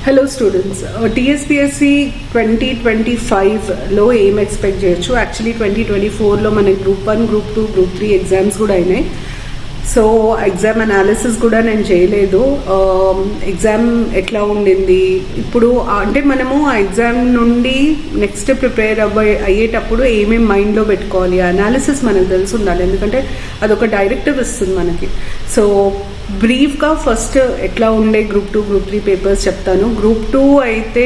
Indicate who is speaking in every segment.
Speaker 1: Hello students, TSPSC 2025లో ఏం expect చేయొచ్చు? Actually 2024లో మనకి గ్రూప్ 1, గ్రూప్ 2, గ్రూప్ 3 ఎగ్జామ్స్ కూడా అయినాయి. సో ఎగ్జామ్ అనాలిసిస్ కూడా నేను చేయలేదు. ఎగ్జామ్ ఎట్లా ఉండింది ఇప్పుడు అంటే మనము ఆ ఎగ్జామ్ నుండి నెక్స్ట్ ప్రిపేర్ అయ్యేటప్పుడు ఏమేమి మైండ్లో పెట్టుకోవాలి, అనాలిసిస్ మనకు తెలిసి ఉండాలి. ఎందుకంటే అదొక డైరెక్టివ్ ఇస్తుంది మనకి. సో బ్రీఫ్గా ఫస్ట్ ఎట్లా ఉండే గ్రూప్ 2, గ్రూప్ 3 పేపర్స్ చెప్తాను. గ్రూప్ 2 అయితే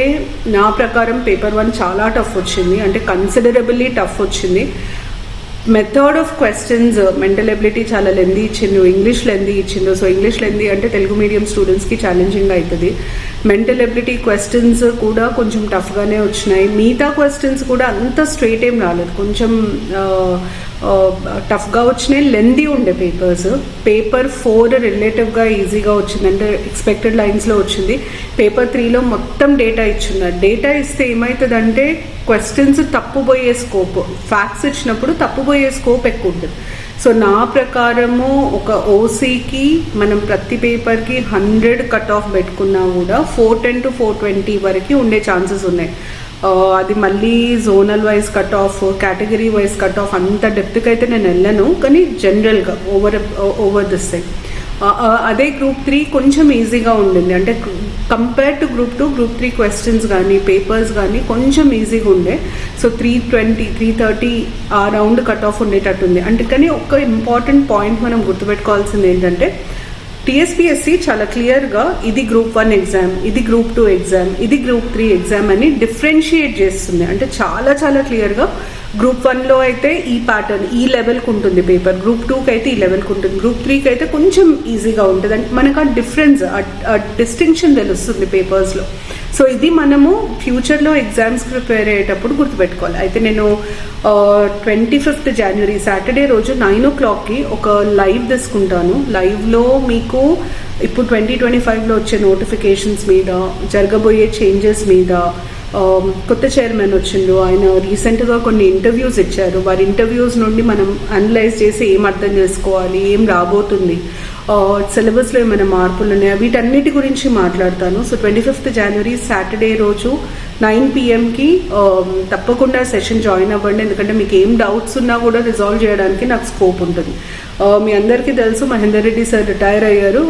Speaker 1: నా ప్రకారం పేపర్ 1 చాలా టఫ్ వచ్చింది, అంటే కన్సిడరబుల్లీ టఫ్ వచ్చింది. Method of questions, mental ability చాలా లెందీ ఇచ్చిండు, ఇంగ్లీష్ లెందీ ఇచ్చిండు. సో ఇంగ్లీష్ లెందీ అంటే తెలుగు మీడియం స్టూడెంట్స్కి ఛాలెంజింగ్ అవుతుంది. మెంటల్ ఎబిలిటీ క్వశ్చన్స్ కూడా కొంచెం టఫ్గానే వచ్చినాయి. మిగతా క్వశ్చన్స్ కూడా అంత స్ట్రైట్ ఏం రాలేదు, కొంచెం టఫ్గా వచ్చినాయి. లెందీ ఉండే పేపర్స్. పేపర్ 4 రిలేటివ్గా ఈజీగా వచ్చింది, అంటే ఎక్స్పెక్టెడ్ లైన్స్లో వచ్చింది. పేపర్ 3లో మొత్తం డేటా ఇచ్చున్నారు. డేటా ఇస్తే ఏమవుతుందంటే క్వశ్చన్స్ తప్పుపోయే స్కోప్, ఫ్యాక్ట్స్ ఇచ్చినప్పుడు తప్పుపోయే స్కోప్ ఎక్కువ ఉంటుంది. సో నా ప్రకారము ఒక ఓసీకి మనం ప్రతి పేపర్కి 100 కట్ ఆఫ్ పెట్టుకున్నా కూడా 410 to 420 వరకు ఉండే ఛాన్సెస్ ఉన్నాయి. అది మళ్ళీ zonal wise cut off, category wise cut off అంత డెప్త్కి అయితే నేను వెళ్ళను, కానీ జనరల్గా ఓవర్ దిస్ సైడ్. అదే గ్రూప్ 3 కొంచెం ఈజీగా ఉండింది, అంటే compare to group 2, group 3 questions కానీ పేపర్స్ కానీ కొంచెం ఈజీగా ఉండే. సో 320, 330 ఆ రౌండ్ కట్ ఆఫ్ ఉండేటట్టుంది. అంటే కానీ ఒక ఇంపార్టెంట్ పాయింట్ మనం గుర్తుపెట్టుకోవాల్సింది ఏంటంటే టీఎస్పీఎస్సీ చాలా క్లియర్గా ఇది గ్రూప్ 1 ఎగ్జామ్, ఇది గ్రూప్ 2 ఎగ్జామ్, ఇది గ్రూప్ 3 ఎగ్జామ్ అని డిఫరెన్షియేట్ చేస్తుంది. అంటే చాలా చాలా క్లియర్గా గ్రూప్ 1లో అయితే ఈ ప్యాటర్న్, ఈ లెవెల్కి ఉంటుంది పేపర్, గ్రూప్ 2కి అయితే ఈ లెవెల్కి ఉంటుంది, గ్రూప్ 3కి అయితే కొంచెం ఈజీగా ఉంటుంది. అంటే మనకు ఆ డిఫరెన్స్, ఆ డిస్టింక్షన్ తెలుస్తుంది పేపర్స్లో. సో ఇది మనము ఫ్యూచర్లో ఎగ్జామ్స్ ప్రిపేర్ అయ్యేటప్పుడు గుర్తుపెట్టుకోవాలి. అయితే నేను 25th January సాటర్డే రోజు 9 o'clockకి ఒక లైవ్ తీసుకుంటాను. లైవ్లో మీకు ఇప్పుడు 2025లో వచ్చే నోటిఫికేషన్స్ మీద, జరగబోయే చేంజెస్ మీద, కొత్త చైర్మన్ వచ్చిండు, ఆయన రీసెంట్గా కొన్ని ఇంటర్వ్యూస్ ఇచ్చారు. వారి ఇంటర్వ్యూస్ నుండి మనం అనలైజ్ చేసి ఏం అర్థం చేసుకోవాలి, ఏం రాబోతుంది, సిలబస్లో ఏమైనా మార్పులు ఉన్నాయా, వీటన్నిటి గురించి మాట్లాడతాను. సో 25th January సాటర్డే రోజు 9 PM తప్పకుండా సెషన్ జాయిన్ అవ్వండి. ఎందుకంటే మీకు ఏం డౌట్స్ ఉన్నా కూడా రిజాల్వ్ చేయడానికి నాకు స్కోప్ ఉంటుంది. మీ అందరికీ తెలుసు మహేందర్ రెడ్డి సార్ రిటైర్ అయ్యారు,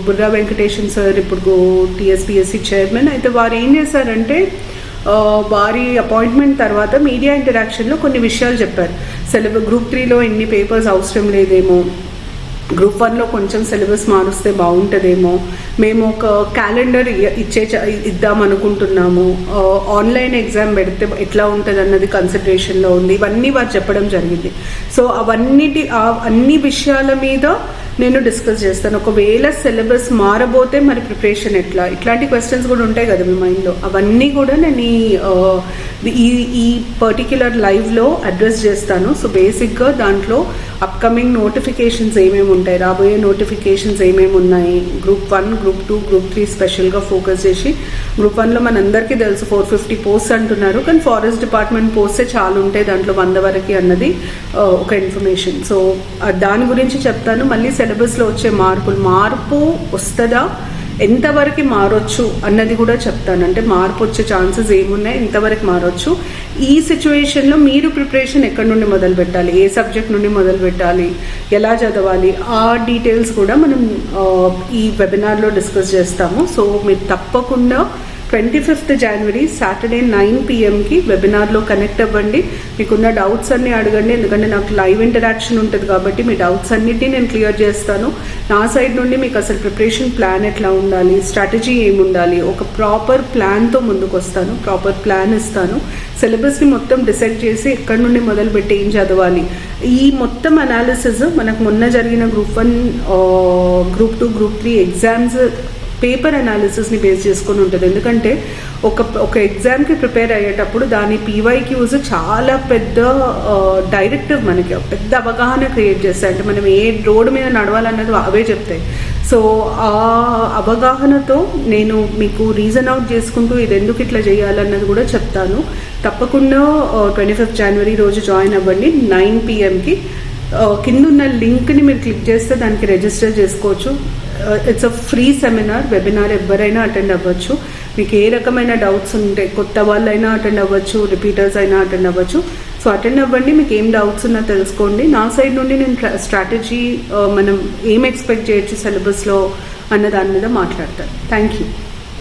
Speaker 1: బుర్రా వెంకటేషన్ సార్ ఇప్పుడు టీఎస్పీఎస్సీ చైర్మన్. అయితే వారు ఏం చేశారంటే వారి అపాయింట్మెంట్ తర్వాత మీడియా ఇంటరాక్షన్లో కొన్ని విషయాలు చెప్పారు. గ్రూప్ 3లో ఇన్ని పేపర్స్ అవసరం లేదేమో, గ్రూప్ 1లో కొంచెం సిలబస్ మారుస్తే బాగుంటుందేమో, మేము ఒక క్యాలెండర్ ఇద్దాం అనుకుంటున్నాము, ఆన్లైన్ ఎగ్జామ్ పెడితే ఎట్లా ఉంటుంది అన్నది కన్సిడరేషన్లో ఉంది, ఇవన్నీ వారు చెప్పడం జరిగింది. సో అన్ని విషయాల మీద నేను డిస్కస్ చేస్తాను. ఒకవేళ సిలబస్ మారబోతే మరి ప్రిపరేషన్ ఎట్లా, ఇట్లాంటి క్వశ్చన్స్ కూడా ఉంటాయి కదా మీ మైండ్లో, అవన్నీ కూడా నేను ఈ పర్టిక్యులర్ లైవ్లో అడ్రస్ చేస్తాను. సో బేసిక్గా దాంట్లో అప్కమింగ్ నోటిఫికేషన్స్ ఏమేమి ఉంటాయి, రాబోయే నోటిఫికేషన్స్ ఏమేమి ఉన్నాయి, గ్రూప్ 1, గ్రూప్ 2, గ్రూప్ 3 స్పెషల్గా ఫోకస్ చేసి. గ్రూప్ 1లో మనందరికీ తెలుసు 450 పోస్ట్స్ అంటున్నారు, కానీ ఫారెస్ట్ డిపార్ట్మెంట్ పోస్టే చాలా ఉంటాయి, దాంట్లో 100 వరకు అన్నది ఒక ఇన్ఫర్మేషన్. సో దాని గురించి చెప్తాను. మళ్ళీ సిలబస్లో వచ్చే మార్పు వస్తుందా, ఎంతవరకు మారొచ్చు అన్నది కూడా చెప్తాను. అంటే మార్పు వచ్చే ఛాన్సెస్ ఏమున్నాయి, ఎంతవరకు మారొచ్చు, ఈ సిచ్యువేషన్లో మీరు ప్రిపరేషన్ ఎక్కడి నుండి మొదలు పెట్టాలి, ఏ సబ్జెక్ట్ నుండి మొదలు పెట్టాలి, ఎలా చదవాలి, ఆ డీటెయిల్స్ కూడా మనం ఈ వెబినార్లో డిస్కస్ చేస్తాము. సో మీరు తప్పకుండా 25th January సాటర్డే 9 PM వెబినార్లో కనెక్ట్ అవ్వండి. మీకున్న డౌట్స్ అన్నీ అడగండి, ఎందుకంటే నాకు లైవ్ ఇంటరాక్షన్ ఉంటుంది కాబట్టి మీ డౌట్స్ అన్నిటినీ నేను క్లియర్ చేస్తాను. నా సైడ్ నుండి మీకు అసలు ప్రిపరేషన్ ప్లాన్ ఎట్లా ఉండాలి, స్ట్రాటజీ ఏముండాలి, ఒక ప్రాపర్ ప్లాన్తో ముందుకు వస్తాను, ప్రాపర్ ప్లాన్ ఇస్తాను. సిలబస్ని మొత్తం డిసైడ్ చేసి ఎక్కడి నుండి మొదలుపెట్టి ఏం చదవాలి, ఈ మొత్తం అనాలిసిస్ మనకు మొన్న జరిగిన group 1, group 2, group 3 exams paper అనాలిసిస్ని బేస్ చేసుకొని ఉంటుంది. ఎందుకంటే ఒక ఎగ్జామ్కి ప్రిపేర్ అయ్యేటప్పుడు దాని PYQs చాలా పెద్ద డైరెక్టివ్, మనకి పెద్ద అవగాహన క్రియేట్ చేస్తాయి. అంటే మనం ఏ రోడ్డు మీద నడవాలన్నది అవే చెప్తాయి. సో ఆ అవగాహనతో నేను మీకు రీజన్ అవుట్ చేసుకుంటూ ఇది ఎందుకు ఇట్లా చేయాలన్నది కూడా చెప్తాను. తప్పకుండా 25th January రోజు జాయిన్ అవ్వండి 9 PM. కింద ఉన్న లింక్ని మీరు క్లిక్ చేస్తే దానికి రిజిస్టర్ చేసుకోవచ్చు. It's a free seminar, webinar ఎవరైనా అటెండ్ అవ్వచ్చు. మీకు ఏ రకమైన డౌట్స్ ఉంటే కొత్త వాళ్ళైనా అటెండ్ అవ్వచ్చు, రిపీటర్స్ అయినా అటెండ్ అవ్వచ్చు. సో అటెండ్ అవ్వండి, మీకు ఏం డౌట్స్ ఉన్నా తెలుసుకోండి. నా సైడ్ నుండి నేను స్ట్రాటజీ మనం ఏం ఎక్స్పెక్ట్ చేయొచ్చు సిలబస్లో అన్న దాని మీద మాట్లాడతాను. Thank you.